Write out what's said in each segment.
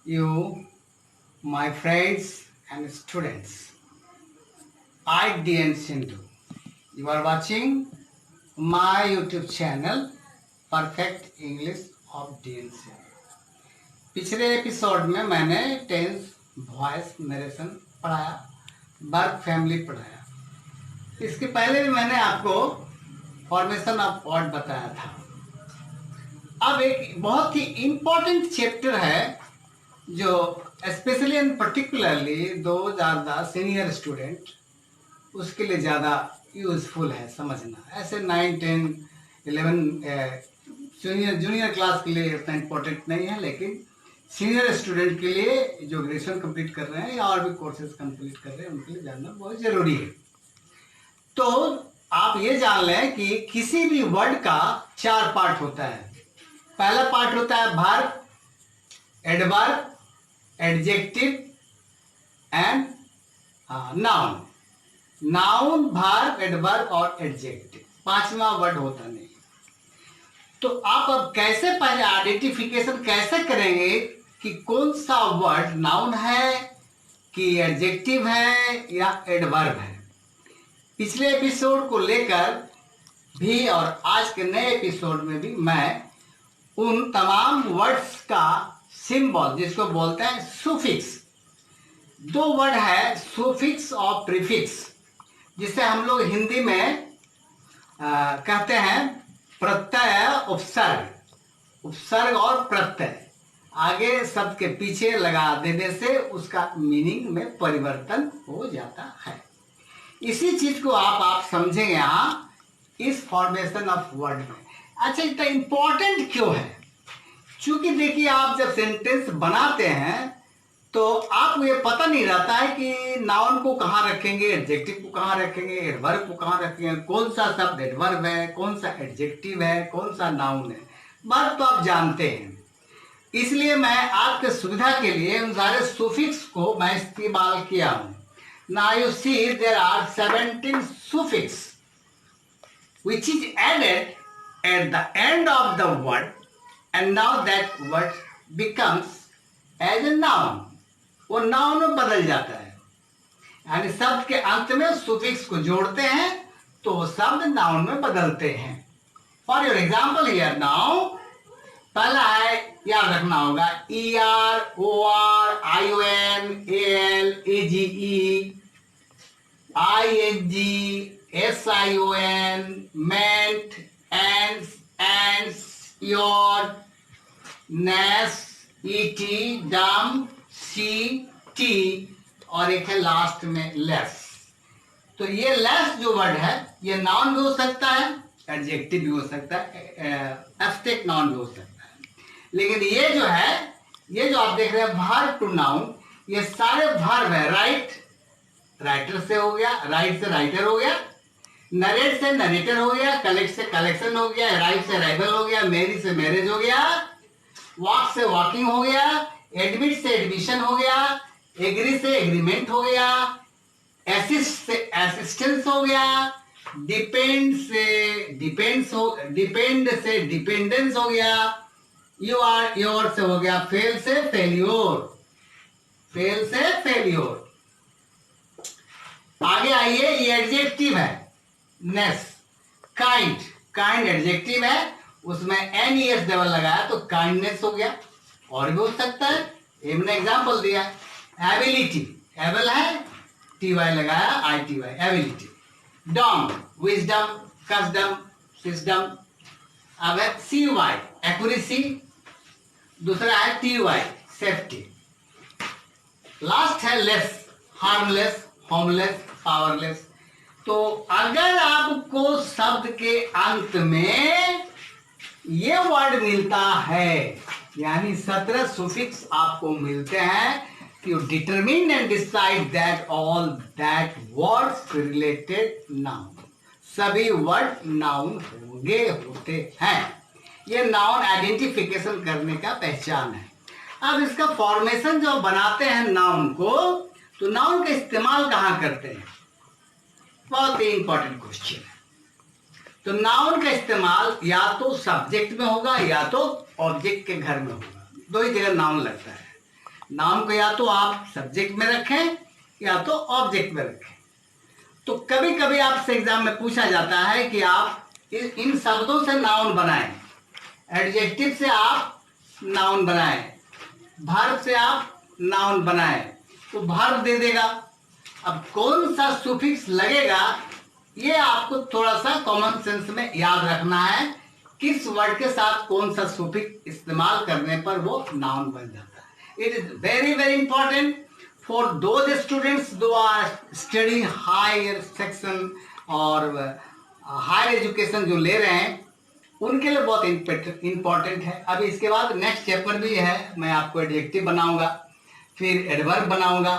you, my friends and students. I, DN Sindhu. You are watching my YouTube channel, Perfect English of DN Sindhu. पिछले episode में मैंने tense, voice, narration पढ़ाया, verb family पढ़ाया। इसके पहले भी मैंने आपको फॉर्मेशन ऑफ वर्ड बताया था। अब एक बहुत ही इम्पोर्टेंट चैप्टर है जो स्पेशली एंड पर्टिकुलरली दो ज़्यादा सीनियर स्टूडेंट उसके लिए ज़्यादा यूजफुल है समझना। ऐसे 9, 10, 11 जूनियर क्लास के लिए इतना इम्पोर्टेंट नहीं है, लेकिन सीनियर स्टूडेंट के लिए जो ग्रेजुएशन कंप्लीट कर रहे हैं या और भी कोर्सेज कंप्लीट कर रहे हैं उनके लिए जानना बहुत ज़रूरी है। तो आप ये जान लें कि किसी भी वर्ड का 4 पार्ट होता है। पहला पार्ट होता है verb, adverb, adjective and noun. Noun, verb, adverb और एडजेक्टिव, 5वां वर्ड होता नहीं। तो आप अब कैसे पहले आइडेंटिफिकेशन कैसे करेंगे कि कौन सा वर्ड नाउन है कि एडजेक्टिव है या एडवर्ब है। पिछले एपिसोड को लेकर भी और आज के नए एपिसोड में भी मैं उन तमाम वर्ड्स का सिंबल, जिसको बोलते हैं सुफिक्स, 2 वर्ड है सुफिक्स और प्रीफिक्स, जिसे हम लोग हिंदी में कहते हैं प्रत्यय, उपसर्ग और प्रत्यय। आगे शब्द के पीछे लगा देने से उसका मीनिंग में परिवर्तन हो जाता है। इसी चीज को आप समझेंगे यहाँ इस फॉर्मेशन ऑफ वर्ड में। अच्छा, इतना इंपॉर्टेंट क्यों है? क्योंकि देखिए, आप जब सेंटेंस बनाते हैं तो आपको ये पता नहीं रहता है कि नाउन को कहाँ रखेंगे, एडजेक्टिव को कहाँ रखेंगे, एडवर्ब को कहाँ रखेंगे, कौन सा शब्द एडवर्ब है, कौन सा एडजेक्टिव है, कौन सा नाउन है। बात तो आप जानते हैं। इसलिए मैं आपके सुविधा के लिए उन सारे सुफिक्स को मैं इस्तेमाल किया हूँ। Now you see there are 17 suffix which is added at the end of the word, and now that word becomes as a noun. वो नाउन में बदल जाता है, यानी शब्द के अंत में सुफिक्स को जोड़ते हैं तो वो शब्द नाउन में बदलते हैं। For your example here now, पहला है, याद रखना होगा, ER, OR, ION, AL, AGE, ING, SION, meant, ants, your, ness, ET, dumb, CT, और एक है लास्ट में लेस। तो ये लेस जो वर्ड है ये नाउन भी हो सकता है, एडजेक्टिव भी हो सकता है, एब्स्ट्रैक्ट नाउन भी हो सकता है। लेकिन ये जो है, ये जो आप देख रहे हैं वर्ब टू नाउन, ये सारे वर्ब है। राइट, राइटर से हो गया, राइट से राइटर हो गया, नरेट से नरेटर हो गया, कलेक्ट से कलेक्शन हो गया, राइट से राइवल हो गया, मैरिज से मैरिज हो गया, वॉक से वॉकिंग हो गया, एडमिट से एडमिशन हो गया, एग्री से एग्रीमेंट हो गया, असिस्ट से असिस्टेंस हो गया, डिपेंड से डिपेंडेंस हो गया, यू आर योर से हो गया, फेल से फेल्योर। आगे आइए, ये एडजेक्टिव है, नेस, काइंड एडजेक्टिव है, उसमें NES डबल लगाया तो काइंडनेस हो गया, और भी हो सकता है। हमने एग्जांपल दिया। एबिलिटी, एबल है, TY लगाया, ITY, एबिलिटी। डम, विजडम, कस्टम, सिस्टम। अब है CY, एक्यूरेसी। दूसरा है TY, सेफ्टी। लास्ट है लेस, हार्मलेस, होमलेस, पावरलेस। तो अगर आपको शब्द के अंत में ये वर्ड मिलता है, यानी 17 सुफिक्स आपको मिलते हैं, you determine and decide that all that words related noun, सभी वर्ड नाउन होते हैं। ये नाउन आइडेंटिफिकेशन करने का पहचान है। अब इसका फॉर्मेशन जो बनाते हैं नाउन को, तो नाउन का इस्तेमाल कहाँ करते हैं? बहुत ही इंपॉर्टेंट क्वेश्चन है। तो नाउन का इस्तेमाल या तो सब्जेक्ट में होगा या तो ऑब्जेक्ट के घर में होगा, दो ही जगह नाउन लगता है। नाउन को या तो आप सब्जेक्ट में रखें या तो ऑब्जेक्ट में रखें। तो कभी कभी आपसे एग्जाम में पूछा जाता है कि आप इन शब्दों से नाउन बनाएं, एडजेक्टिव से आप नाउन बनाएं, वर्ब से आप नाउन बनाएं, तो वर्ब दे देगा। अब कौन सा सुफिक्स लगेगा ये आपको थोड़ा सा कॉमन सेंस में याद रखना है, किस वर्ड के साथ कौन सा सुफिक्स इस्तेमाल करने पर वो नाउन बन जाता है। It is very very important for those students जो आर स्टडी हायर सेक्शन और हायर एजुकेशन जो ले रहे हैं, उनके लिए बहुत इंपॉर्टेंट है। अब इसके बाद नेक्स्ट चैप्टर भी है, मैं आपको एडजेक्टिव बनाऊंगा, फिर एडवर्ब बनाऊंगा,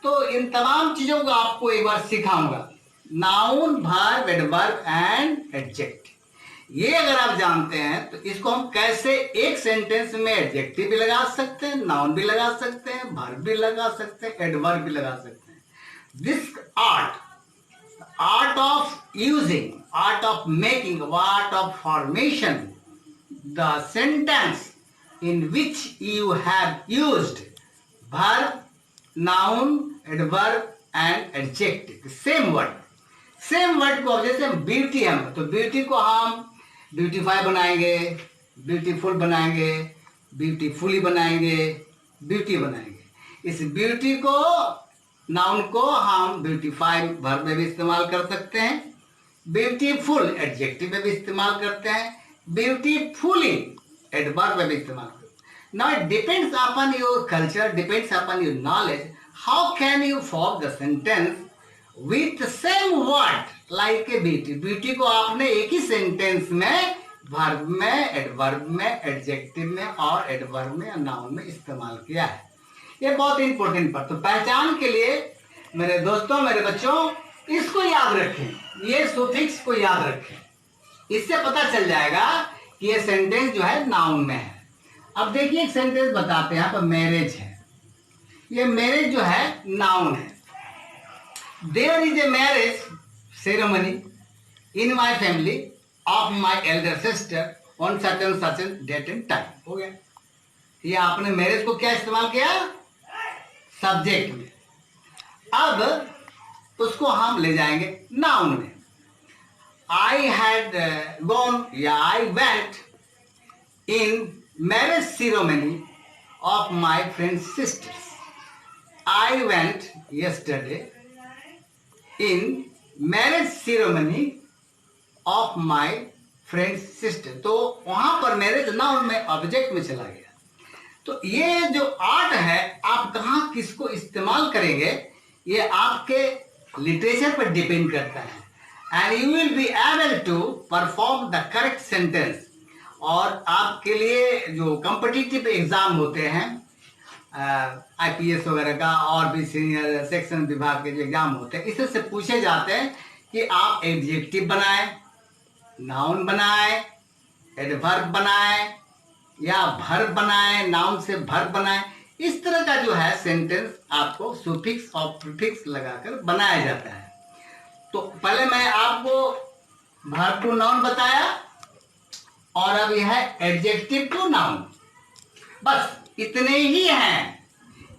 तो इन तमाम चीजों को आपको एक बार सिखाऊंगा, noun, verb, adverb and adjective. ये अगर आप जानते हैं तो इसको हम कैसे एक सेंटेंस में एडजेक्टिव भी लगा सकते हैं, नाउन भी लगा सकते हैं, वर्ब भी लगा सकते हैं, एडवर्ब भी लगा सकते हैं। This art of using, art of making, art of formation, the sentence in which you have used verb, noun, adverb and adjective, same word को जैसे ब्यूटी है तो ब्यूटी को हम ब्यूटीफाई बनाएंगे, ब्यूटीफुल बनाएंगे, ब्यूटीफुली बनाएंगे, ब्यूटी बनाएंगे। इस ब्यूटी को, नाउन को हम ब्यूटीफाई वर्ब में भी इस्तेमाल कर सकते हैं, ब्यूटीफुल एडजेक्टिव में भी इस्तेमाल करते हैं, ब्यूटीफुली एडवर्ब में भी इस्तेमाल करते हैं। Now it depends upon your culture, depends upon your knowledge, how can you form the sentence with same word like a beauty. Beauty को आपने एक ही सेंटेंस में वर्ब में, एडवर्ब में, एडजेक्टिव में और एडवर्ब में, नाउन में इस्तेमाल किया है। ये बहुत इंपॉर्टेंट बात। तो पहचान के लिए मेरे दोस्तों, मेरे बच्चों, इसको याद रखें, ये सुफिक्स को याद रखें, इससे पता चल जाएगा कि ये सेंटेंस जो है नाउन में है। अब देखिए एक सेंटेंस बताते हैं, यहाँ पर मैरिज है, ये मैरिज जो है नाउन है। There is a marriage ceremony in my family of my elder sister on such and date and time. हो गया। ये आपने मैरिज को क्या इस्तेमाल किया, सब्जेक्ट में। अब उसको हम ले जाएंगे नाउन में। आई हैड गॉन या I went in marriage ceremony of my friend sisters. I went yesterday in marriage ceremony of my friend sister. तो वहां पर मैरिज नाउन में ऑब्जेक्ट में चला गया। तो ये जो आर्ट है, आप कहाँ किसको इस्तेमाल करेंगे ये आपके लिटरेचर पर डिपेंड करता है। And you will be able to perform the correct sentence. और आपके लिए जो कॉम्पिटिटिव एग्जाम होते हैं, IPS वगैरह का और भी सीनियर सेक्शन विभाग के जो एग्जाम होते हैं, इससे पूछे जाते हैं कि आप एडजेक्टिव बनाएं, नाउन बनाएं, एडवर्ब बनाएं या वर्ब बनाएं, नाउन से वर्ब बनाएं। इस तरह का जो है सेंटेंस आपको सुफिक्स और प्रीफिक्स लगाकर बनाया जाता है। तो पहले मैं आपको वर्ब टू नाउन बताया और अब यह है एडजेक्टिव टू नाउन। बस इतने ही हैं,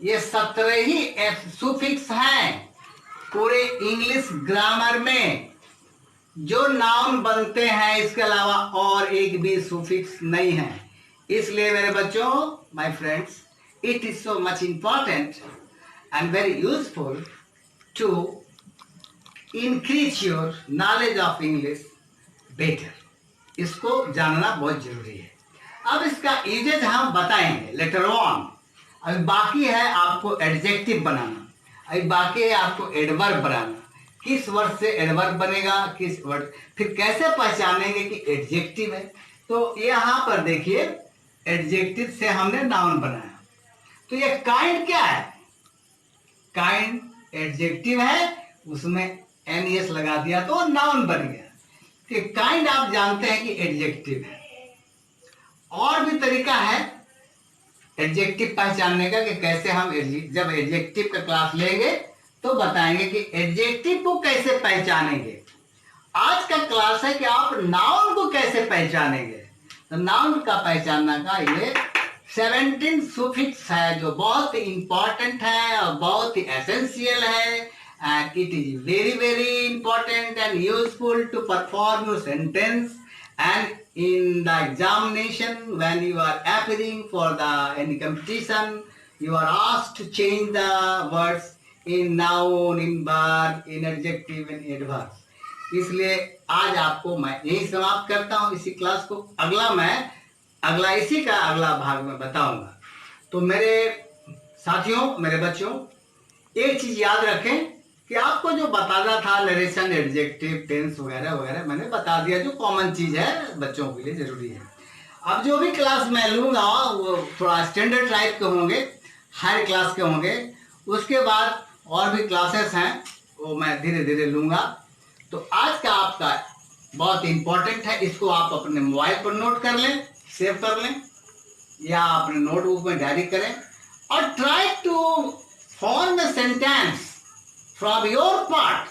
ये 17 ही सुफिक्स हैं पूरे इंग्लिश ग्रामर में जो नाउन बनते हैं। इसके अलावा और एक भी सुफिक्स नहीं है। इसलिए मेरे बच्चों, my friends, it is so much important and very useful to increase your knowledge of English better. इसको जानना बहुत जरूरी है। अब इसका यूजेज हम बताएंगे लेटर ऑन। अभी बाकी है आपको एडजेक्टिव बनाना, अभी बाकी है आपको एडवर्ब बनाना। किस वर्ड से एडवर्ब बनेगा, किस वर्ड, फिर कैसे पहचानेंगे कि एडजेक्टिव है। तो यहाँ पर देखिए, एडजेक्टिव से हमने नाउन बनाया। तो ये काइंड क्या है, काइंड एडजेक्टिव है, उसमें NES लगा दिया तो नाउन बन गया। तो काइंड आप जानते हैं कि एडजेक्टिव है। और भी तरीका है एडजेक्टिव पहचानने का कि कैसे हम जब एडजेक्टिव का क्लास लेंगे तो बताएंगे कि एडजेक्टिव को कैसे पहचानेंगे। आज का क्लास है कि आप नाउन को कैसे पहचानेंगे। तो नाउन का पहचानने का ये 17 सुफिक्स है जो बहुत इंपॉर्टेंट है और बहुत ही एसेंशियल है, and it is very very important and useful to perform your sentence and in the examination when you are appearing for the any competition, you are asked to change the words in noun, in verb, in adjective and adverb. इसलिए आज आपको मैं यही समाप्त करता हूँ इसी class को। अगला इसी का अगला भाग में बताऊंगा। तो मेरे साथियों, मेरे बच्चों, एक चीज याद रखें कि आपको जो बताना था नरेशन, एडजेक्टिव, टेंस वगैरह वगैरह मैंने बता दिया, जो कॉमन चीज है बच्चों के लिए जरूरी है। अब जो भी क्लास मैं लूंगा वो थोड़ा स्टैंडर्ड टाइप के होंगे, हाई क्लास के होंगे। उसके बाद और भी क्लासेस हैं वो मैं धीरे धीरे लूंगा। तो आज का आपका बहुत इंपॉर्टेंट है, इसको आप अपने मोबाइल पर नोट कर लें, सेव कर लें या अपने नोटबुक में डायरी करें और try to form a sentence from your part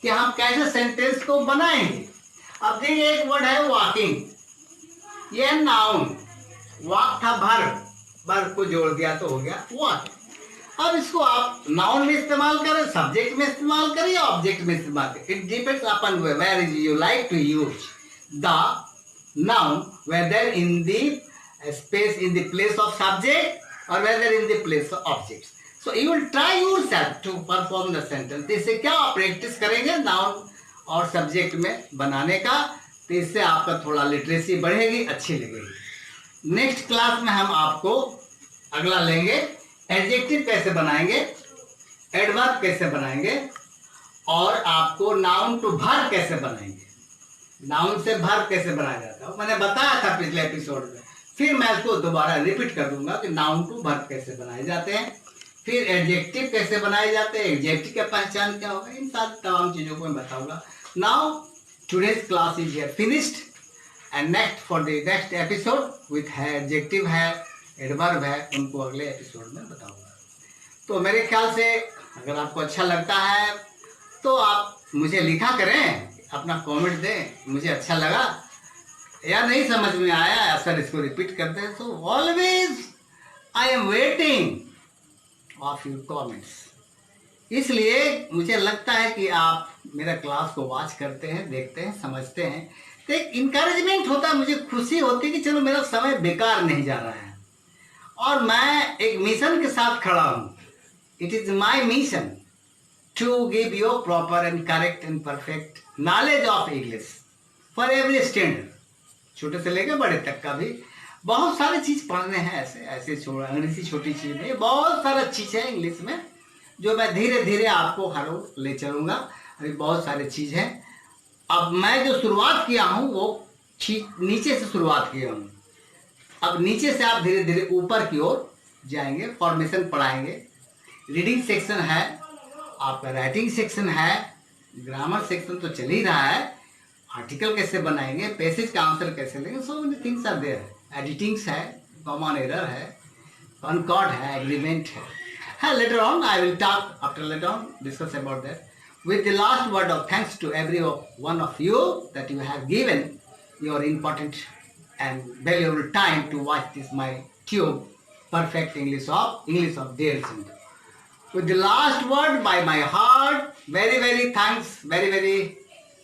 कि हम कैसे सेंटेंस को बनाएंगे। अब देखिए एक वर्ड है वॉकिंग, ये नाउन, वॉक था वर्ब को जोड़ दिया तो हो गया वॉक। अब इसको आप नाउन में इस्तेमाल करें, सब्जेक्ट में इस्तेमाल करें या ऑब्जेक्ट में इस्तेमाल करें, it depends upon where you like to use the noun, whether in the space in the place of subject or whether in the place of objects. So you will try yourself to perform the sentence. इससे क्या आप practice करेंगे noun और subject में बनाने का, तो इससे आपका थोड़ा लिटरेसी बढ़ेगी, अच्छी लगेगी। नेक्स्ट क्लास में हम आपको अगला लेंगे एडजेक्टिव कैसे बनाएंगे, एडवर्ब कैसे बनाएंगे और आपको नाउन टू वर्ब कैसे बनाएंगे, नाउन से वर्ब कैसे बनाया जाता है मैंने बताया था पिछले एपिसोड में। फिर मैं इसको दोबारा रिपीट कर दूंगा कि नाउन टू वर्ब कैसे बनाए जाते हैं, फिर एडजेक्टिव कैसे बनाए जाते हैं, एडजेक्टिव का पहचान क्या होगा, इन सारी तमाम चीजों को मैं बताऊंगा। Now today's class is here finished and next for the next episode with है एडजेक्टिव है, एडवर्ब है, उनको अगले एपिसोड में बताऊंगा। तो मेरे ख्याल से अगर आपको अच्छा लगता है तो आप मुझे लिखा करें, अपना कमेंट दें, मुझे अच्छा लगा या नहीं समझ में आया सर इसको रिपीट करते हैं। तो always I am waiting of your comments. इसलिए मुझे लगता है कि आप मेरा क्लास को वॉच करते हैं, देखते हैं, समझते हैं, तो एक इंकरेजमेंट होता है, मुझे खुशी होती है कि चलो मेरा समय बेकार नहीं जा रहा है और मैं एक मिशन के साथ खड़ा हूँ। It is my mission to give you proper and correct and perfect knowledge of English for every standard, छोटे से लेकर बड़े तक का भी बहुत सारे चीज पढ़ने हैं। ऐसे अंग्रेजी छोटी चीज नहीं, बहुत सारा चीज है इंग्लिश में जो मैं धीरे धीरे आपको हर रोज ले चलूंगा। अभी बहुत सारे चीज है। अब मैं जो शुरुआत किया हूँ वो नीचे से शुरुआत किया हूँ, अब नीचे से आप धीरे धीरे ऊपर की ओर जाएंगे। फॉर्मेशन पढ़ाएंगे, रीडिंग सेक्शन है, आपका राइटिंग सेक्शन है, ग्रामर सेक्शन तो चल ही रहा है, आर्टिकल कैसे बनाएंगे, पैसेज का आंसर कैसे लेंगे, so many things are there, editings है, कॉमन एरर है, कॉनकॉर्ड है, एग्रीमेंट है। Later on I will talk, after later on discuss about that with the last word of thanks to every one of you that you have given your important and valuable time to watch this my tube perfect English of dear children. With the last word by my heart, very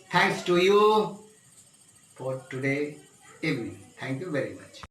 thanks to you for today evening. Thank you very much.